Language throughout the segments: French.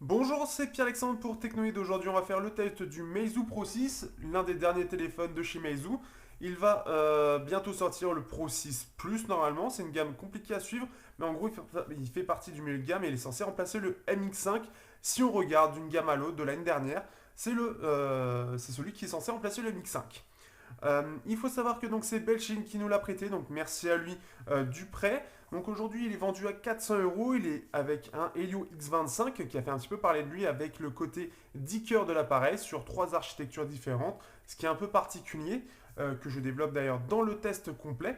Bonjour, c'est Pierre-Alexandre pour Technoïd. Aujourd'hui, on va faire le test du Meizu Pro 6, l'un des derniers téléphones de chez Meizu. Il va bientôt sortir le Pro 6 Plus normalement. C'est une gamme compliquée à suivre, mais en gros, il fait partie du milieu de gamme et il est censé remplacer le MX5. Si on regarde d'une gamme à l'autre de l'année dernière, c'est celui qui est censé remplacer le MX5. Il faut savoir que donc c'est Belchine qui nous l'a prêté, donc merci à lui du prêt. Donc aujourd'hui il est vendu à 400 euros, il est avec un Helio X25 qui a fait un petit peu parler de lui avec le côté 10 cœurs de l'appareil sur trois architectures différentes, ce qui est un peu particulier, que je développe d'ailleurs dans le test complet.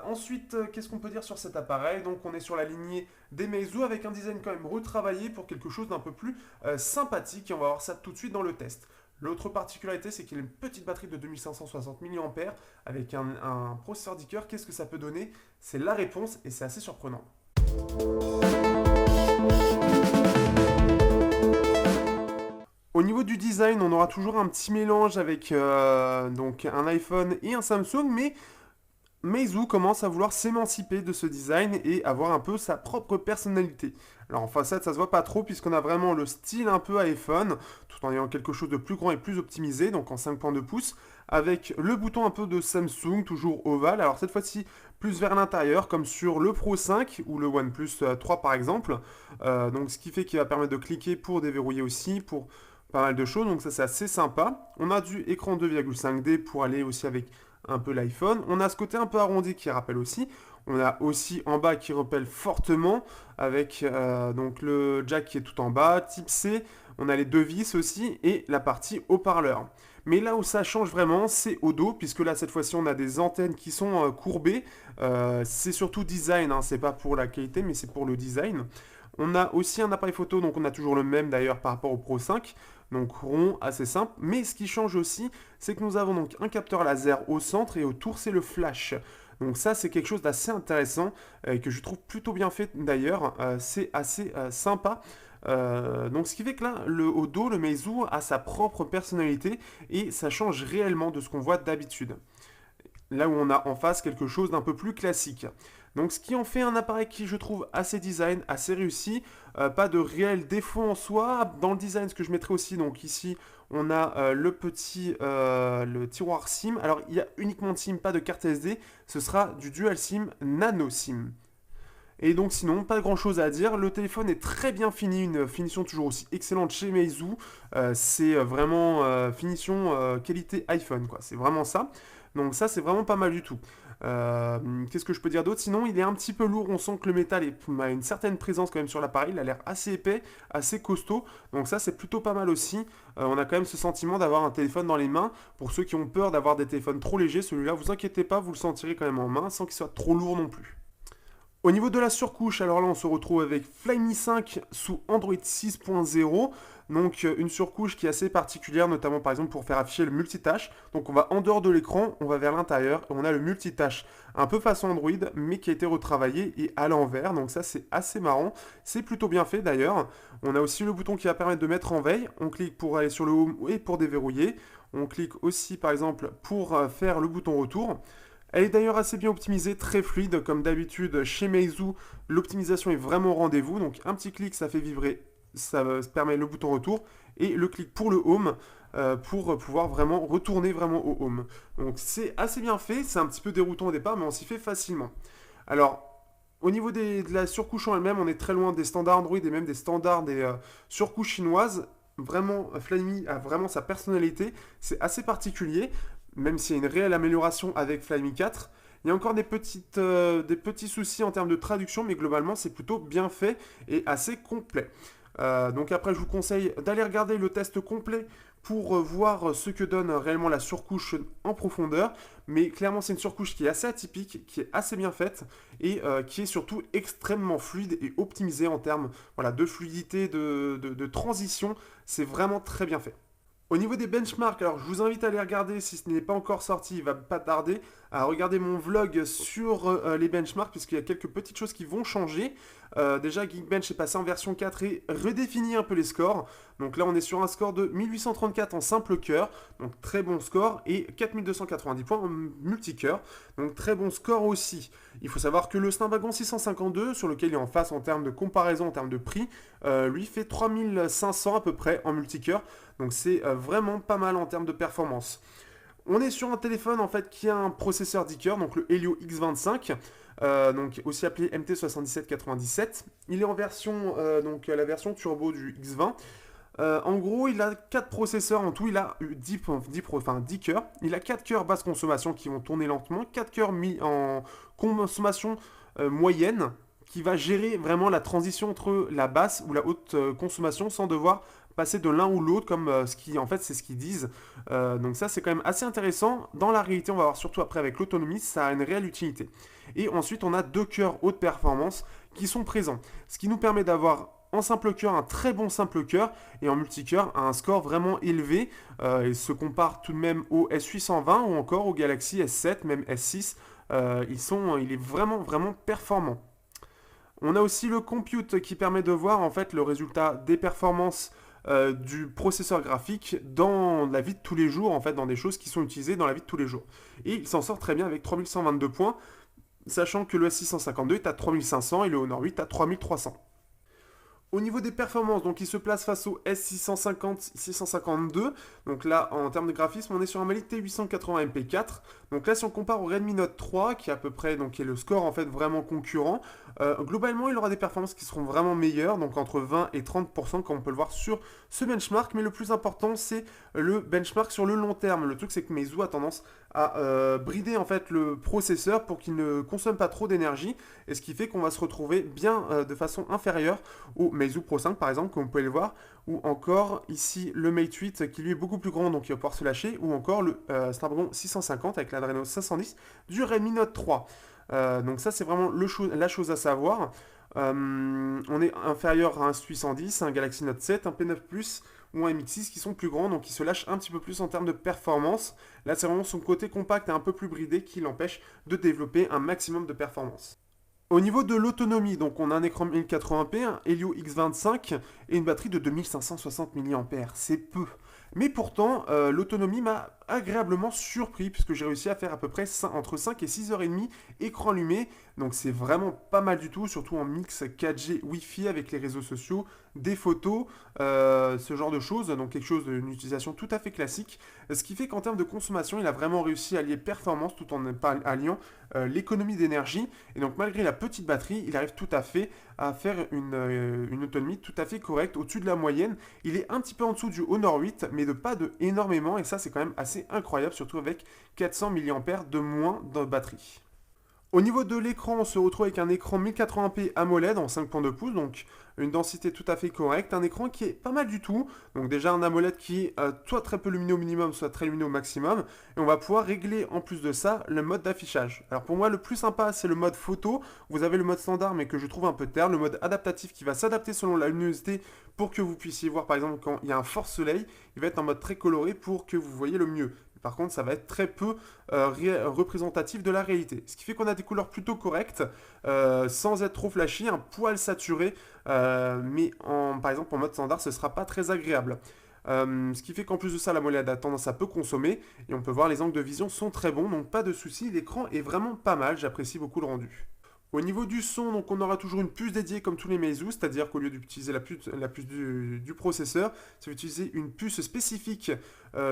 Ensuite, qu'est-ce qu'on peut dire sur cet appareil? Donc on est sur la lignée des Meizu avec un design quand même retravaillé pour quelque chose d'un peu plus sympathique et on va voir ça tout de suite dans le test. L'autre particularité, c'est qu'il a une petite batterie de 2560 mAh avec un processeur 10 cœurs. Qu'est-ce que ça peut donner? C'est la réponse et c'est assez surprenant. Au niveau du design, on aura toujours un petit mélange avec donc un iPhone et un Samsung, mais Meizu commence à vouloir s'émanciper de ce design et avoir un peu sa propre personnalité. Alors en façade, ça se voit pas trop puisqu'on a vraiment le style un peu iPhone, tout en ayant quelque chose de plus grand et plus optimisé, donc en 5,2 pouces, avec le bouton un peu de Samsung, toujours ovale. Alors cette fois-ci, plus vers l'intérieur, comme sur le Pro 5 ou le OnePlus 3 par exemple. Donc ce qui fait qu'il va permettre de cliquer pour déverrouiller aussi, pour pas mal de choses, donc ça c'est assez sympa. On a du écran 2,5D pour aller aussi avec un peu l'iPhone. On a ce côté un peu arrondi qui rappelle aussi. On a aussi en bas qui rappelle fortement avec donc le jack qui est tout en bas, type C. On a les deux vis aussi et la partie haut-parleur. Mais là où ça change vraiment, c'est au dos, puisque là cette fois-ci on a des antennes qui sont courbées. C'est surtout design, hein, c'est pas pour la qualité, mais c'est pour le design. On a aussi un appareil photo, donc on a toujours le même d'ailleurs par rapport au Pro 5, donc rond, assez simple. Mais ce qui change aussi, c'est que nous avons donc un capteur laser au centre et autour c'est le flash. Donc ça c'est quelque chose d'assez intéressant et que je trouve plutôt bien fait d'ailleurs. C'est assez sympa. Donc ce qui fait que là, au dos, le Meizu a sa propre personnalité et ça change réellement de ce qu'on voit d'habitude. Là où on a en face quelque chose d'un peu plus classique. Donc ce qui en fait un appareil qui je trouve assez design, assez réussi, pas de réel défaut en soi. Dans le design, ce que je mettrai aussi, donc ici on a le tiroir SIM. Alors il y a uniquement de SIM, pas de carte SD, ce sera du dual SIM nano SIM. Et donc sinon, pas grand chose à dire. Le téléphone est très bien fini, une finition toujours aussi excellente chez Meizu. C'est vraiment finition qualité iPhone, quoi. C'est vraiment ça. Donc ça, c'est vraiment pas mal du tout. Qu'est-ce que je peux dire d'autre? Sinon, il est un petit peu lourd. On sent que le métal a une certaine présence quand même sur l'appareil. Il a l'air assez épais, assez costaud. Donc ça, c'est plutôt pas mal aussi. On a quand même ce sentiment d'avoir un téléphone dans les mains. Pour ceux qui ont peur d'avoir des téléphones trop légers, celui-là, vous inquiétez pas, vous le sentirez quand même en main sans qu'il soit trop lourd non plus. Au niveau de la surcouche, alors là on se retrouve avec Flyme 5 sous Android 6.0, donc une surcouche qui est assez particulière, notamment par exemple pour faire afficher le multitâche. Donc on va en dehors de l'écran, on va vers l'intérieur, et on a le multitâche, un peu façon Android, mais qui a été retravaillé et à l'envers, donc ça c'est assez marrant, c'est plutôt bien fait d'ailleurs. On a aussi le bouton qui va permettre de mettre en veille, on clique pour aller sur le home et pour déverrouiller, on clique aussi par exemple pour faire le bouton retour. Elle est d'ailleurs assez bien optimisée, très fluide, comme d'habitude chez Meizu, l'optimisation est vraiment au rendez-vous, donc un petit clic ça fait vibrer, ça permet le bouton retour, et le clic pour le home, pour pouvoir vraiment retourner vraiment au home. Donc c'est assez bien fait, c'est un petit peu déroutant au départ, mais on s'y fait facilement. Alors, au niveau de la surcouche en elle-même, on est très loin des standards Android et même des standards des surcouches chinoises. Vraiment, Flyme a vraiment sa personnalité, c'est assez particulier même s'il y a une réelle amélioration avec Flyme 4. Il y a encore des petits soucis en termes de traduction, mais globalement, c'est plutôt bien fait et assez complet. Donc après, je vous conseille d'aller regarder le test complet pour voir ce que donne réellement la surcouche en profondeur. Mais clairement, c'est une surcouche qui est assez atypique, qui est assez bien faite et qui est surtout extrêmement fluide et optimisée en termes voilà, de fluidité, de transition. C'est vraiment très bien fait. Au niveau des benchmarks, alors je vous invite à les regarder si ce n'est pas encore sorti, il va pas tarder, à regarder mon vlog sur les benchmarks puisqu'il y a quelques petites choses qui vont changer. Déjà, Geekbench est passé en version 4 et redéfinit un peu les scores. Donc là, on est sur un score de 1834 en simple cœur, donc très bon score, et 4290 points en multicœur, donc très bon score aussi. Il faut savoir que le Snapdragon 652, sur lequel il est en face en termes de comparaison, en termes de prix, lui fait 3500 à peu près en multicœur, donc c'est vraiment pas mal en termes de performance. On est sur un téléphone en fait qui a un processeur 10 cœurs, donc le Helio X25, donc aussi appelé MT7797. Il est en version, donc la version turbo du X20. En gros, il a 4 processeurs en tout, il a 10 cœurs. Il a 4 cœurs basse consommation qui vont tourner lentement, 4 cœurs mis en consommation moyenne, qui va gérer vraiment la transition entre la basse ou la haute consommation sans devoir passer de l'un ou l'autre comme en fait c'est ce qu'ils disent. Donc ça c'est quand même assez intéressant. Dans la réalité, on va voir surtout après avec l'autonomie, ça a une réelle utilité. Et ensuite on a 2 cœurs haute performance qui sont présents, ce qui nous permet d'avoir en simple cœur un très bon simple cœur et en multicœur un score vraiment élevé. Il se compare tout de même au S820 ou encore au Galaxy S7, même S6. Il est vraiment performant. On a aussi le compute qui permet de voir en fait le résultat des performances du processeur graphique dans la vie de tous les jours, en fait dans des choses qui sont utilisées dans la vie de tous les jours. Et il s'en sort très bien avec 3122 points, sachant que le S652 est à 3500 et le Honor 8 à 3300. Au niveau des performances, donc il se place face au S650-652. Donc là, en termes de graphisme, on est sur un Mali T880 MP4. Donc là, si on compare au Redmi Note 3, qui est à peu près, donc qui est le score en fait vraiment concurrent, globalement, il aura des performances qui seront vraiment meilleures, donc entre 20 et 30%, comme on peut le voir sur ce benchmark. Mais le plus important, c'est le benchmark sur le long terme. Le truc, c'est que Meizu a tendance à brider en fait le processeur pour qu'il ne consomme pas trop d'énergie, et ce qui fait qu'on va se retrouver bien de façon inférieure au Meizu Pro 5 par exemple, comme vous pouvez le voir, ou encore ici le Mate 8 qui lui est beaucoup plus grand, donc il va pouvoir se lâcher, ou encore le Snapdragon 650 avec l'Adreno 510 du Redmi Note 3. Donc ça c'est vraiment la chose à savoir. On est inférieur à un S810, un Galaxy Note 7, un P9 Plus ou un MX6 qui sont plus grands, donc qui se lâchent un petit peu plus en termes de performance. Là c'est vraiment son côté compact et un peu plus bridé qui l'empêche de développer un maximum de performance. Au niveau de l'autonomie, donc on a un écran 1080p, un Helio X25 et une batterie de 2560 mAh. C'est peu. Mais pourtant, l'autonomie m'a agréablement surpris puisque j'ai réussi à faire à peu près entre 5 et 6h30 écran allumé. Donc c'est vraiment pas mal du tout, surtout en mix 4G Wi-Fi avec les réseaux sociaux, des photos, ce genre de choses. Donc quelque chose d'une utilisation tout à fait classique. Ce qui fait qu'en termes de consommation, il a vraiment réussi à allier performance tout en alliant l'économie d'énergie. Et donc malgré la petite batterie, il arrive tout à fait à faire une autonomie tout à fait correcte, au-dessus de la moyenne. Il est un petit peu en dessous du Honor 8, mais pas de énormément, et ça c'est quand même assez incroyable, surtout avec 400 mAh de moins de batterie. Au niveau de l'écran, on se retrouve avec un écran 1080p AMOLED en 5.2 pouces, donc une densité tout à fait correcte, un écran qui est pas mal du tout, donc déjà un AMOLED qui est soit très peu lumineux au minimum, soit très lumineux au maximum, et on va pouvoir régler en plus de ça le mode d'affichage. Alors pour moi le plus sympa c'est le mode photo, vous avez le mode standard mais que je trouve un peu terne, le mode adaptatif qui va s'adapter selon la luminosité pour que vous puissiez voir par exemple quand il y a un fort soleil, il va être en mode très coloré pour que vous voyez le mieux. Par contre, ça va être très peu représentatif de la réalité. Ce qui fait qu'on a des couleurs plutôt correctes, sans être trop flashy, un poil saturé, mais par exemple en mode standard, ce ne sera pas très agréable. Ce qui fait qu'en plus de ça, la molette a tendance à peu consommer, et on peut voir les angles de vision sont très bons, donc pas de souci, l'écran est vraiment pas mal, j'apprécie beaucoup le rendu. Au niveau du son, donc on aura toujours une puce dédiée comme tous les Meizu, c'est-à-dire qu'au lieu d'utiliser la puce du processeur, ça va utiliser une puce spécifique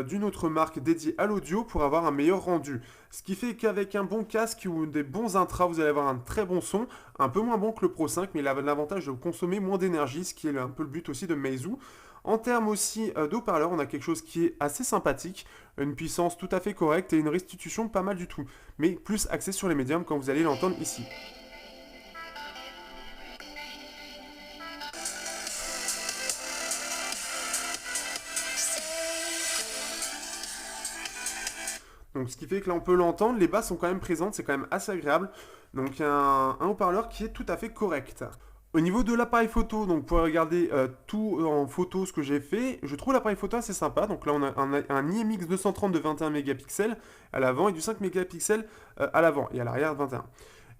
d'une autre marque dédiée à l'audio pour avoir un meilleur rendu. Ce qui fait qu'avec un bon casque ou des bons intras, vous allez avoir un très bon son, un peu moins bon que le Pro 5, mais il a l'avantage de consommer moins d'énergie, ce qui est un peu le but aussi de Meizu. En termes aussi d'haut-parleurs, on a quelque chose qui est assez sympathique, une puissance tout à fait correcte et une restitution pas mal du tout, mais plus axée sur les médiums comme vous allez l'entendre ici. Donc ce qui fait que là on peut l'entendre, les basses sont quand même présentes, c'est quand même assez agréable. Donc il y a un haut-parleur qui est tout à fait correct. Au niveau de l'appareil photo, donc pour regarder tout en photo ce que j'ai fait, je trouve l'appareil photo assez sympa. Donc là on a un IMX 230 de 21 mégapixels à l'avant et du 5 mégapixels à l'avant et à l'arrière 21.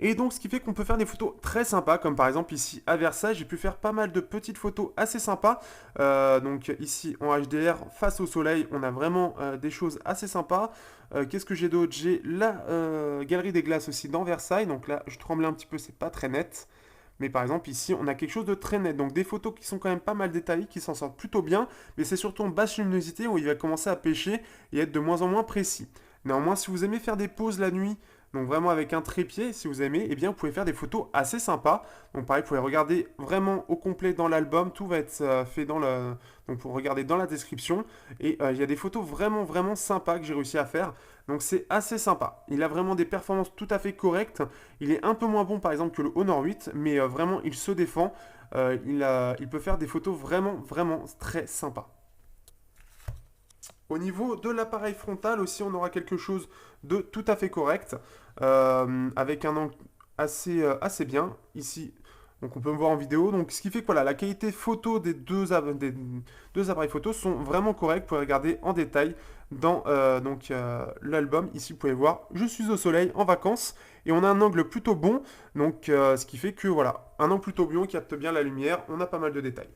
Et donc ce qui fait qu'on peut faire des photos très sympas, comme par exemple ici à Versailles, j'ai pu faire pas mal de petites photos assez sympas. Donc ici en HDR, face au soleil, on a vraiment des choses assez sympas. Qu'est-ce que j'ai d'autre? J'ai la galerie des glaces aussi dans Versailles, donc là je tremblais un petit peu, c'est pas très net. Mais par exemple ici on a quelque chose de très net, donc des photos qui sont quand même pas mal détaillées, qui s'en sortent plutôt bien, mais c'est surtout en basse luminosité où il va commencer à pêcher et être de moins en moins précis. Néanmoins, si vous aimez faire des pauses la nuit, donc vraiment avec un trépied, si vous aimez, eh bien vous pouvez faire des photos assez sympas. Donc pareil, vous pouvez regarder vraiment au complet dans l'album, tout va être fait dans le... Donc pour regarder dans la description. Et il y a des photos vraiment vraiment sympas que j'ai réussi à faire. Donc c'est assez sympa. Il a vraiment des performances tout à fait correctes. Il est un peu moins bon par exemple que le Honor 8, mais vraiment il se défend. Il peut faire des photos vraiment vraiment très sympas. Au niveau de l'appareil frontal aussi, on aura quelque chose de tout à fait correct, avec un angle assez bien ici. Donc on peut me voir en vidéo. Donc ce qui fait que voilà, la qualité photo des des deux appareils photo sont vraiment corrects. Vous pouvez regarder en détail dans l'album. Ici vous pouvez voir, je suis au soleil en vacances et on a un angle plutôt bon. Donc ce qui fait que voilà, un angle plutôt bon qui capte bien la lumière. On a pas mal de détails.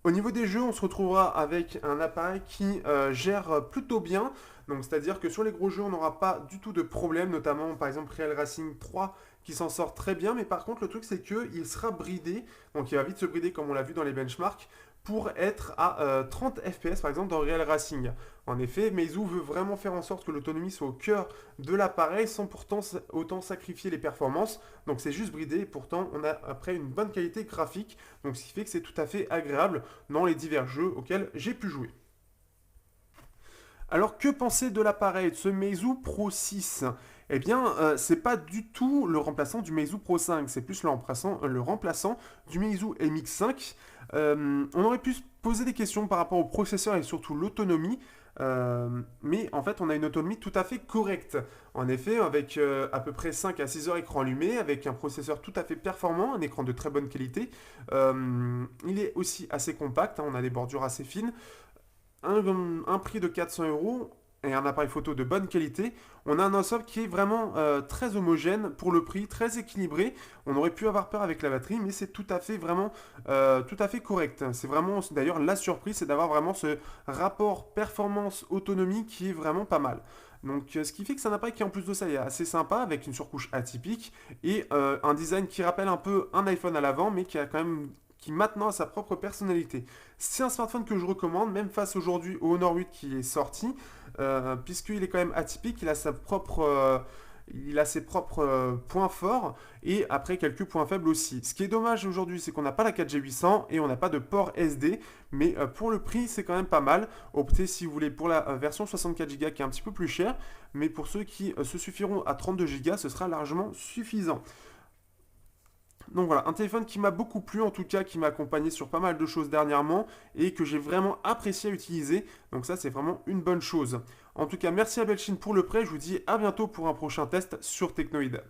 Au niveau des jeux, on se retrouvera avec un appareil qui gère plutôt bien. Donc, c'est-à-dire que sur les gros jeux, on n'aura pas du tout de problème, notamment par exemple Real Racing 3 qui s'en sort très bien. Mais par contre, le truc, c'est qu'il sera bridé. Donc, il va vite se brider, comme on l'a vu dans les benchmarks, pour être à 30 FPS par exemple dans Real Racing. En effet, Meizu veut vraiment faire en sorte que l'autonomie soit au cœur de l'appareil sans pourtant autant sacrifier les performances. Donc c'est juste bridé et pourtant on a après une bonne qualité graphique. Donc ce qui fait que c'est tout à fait agréable dans les divers jeux auxquels j'ai pu jouer. Alors que penser de l'appareil, de ce Meizu Pro 6? Eh bien, c'est pas du tout le remplaçant du Meizu Pro 5, c'est plus le remplaçant du Meizu MX5. On aurait pu se poser des questions par rapport au processeur et surtout l'autonomie, mais en fait on a une autonomie tout à fait correcte. En effet, avec à peu près 5 à 6 heures écran allumé, avec un processeur tout à fait performant, un écran de très bonne qualité, il est aussi assez compact, hein, on a des bordures assez fines, un prix de 400 € et un appareil photo de bonne qualité, on a un ensemble qui est vraiment très homogène pour le prix, très équilibré. On aurait pu avoir peur avec la batterie, mais c'est tout à fait vraiment tout à fait correct. C'est vraiment d'ailleurs la surprise, c'est d'avoir vraiment ce rapport performance-autonomie qui est vraiment pas mal. Donc ce qui fait que c'est un appareil qui en plus de ça est assez sympa avec une surcouche atypique et un design qui rappelle un peu un iPhone à l'avant mais qui a quand même qui maintenant a sa propre personnalité. C'est un smartphone que je recommande, même face aujourd'hui au Honor 8 qui est sorti, puisqu'il est quand même atypique, il a ses propres points forts et après quelques points faibles aussi. Ce qui est dommage aujourd'hui, c'est qu'on n'a pas la 4G 800 et on n'a pas de port SD, mais pour le prix, c'est quand même pas mal. Optez si vous voulez pour la version 64 Go qui est un petit peu plus chère, mais pour ceux qui se suffiront à 32 Go, ce sera largement suffisant. Donc voilà, un téléphone qui m'a beaucoup plu, en tout cas qui m'a accompagné sur pas mal de choses dernièrement et que j'ai vraiment apprécié à utiliser. Donc ça, c'est vraiment une bonne chose. En tout cas, merci à Belchine pour le prêt. Je vous dis à bientôt pour un prochain test sur Technoid.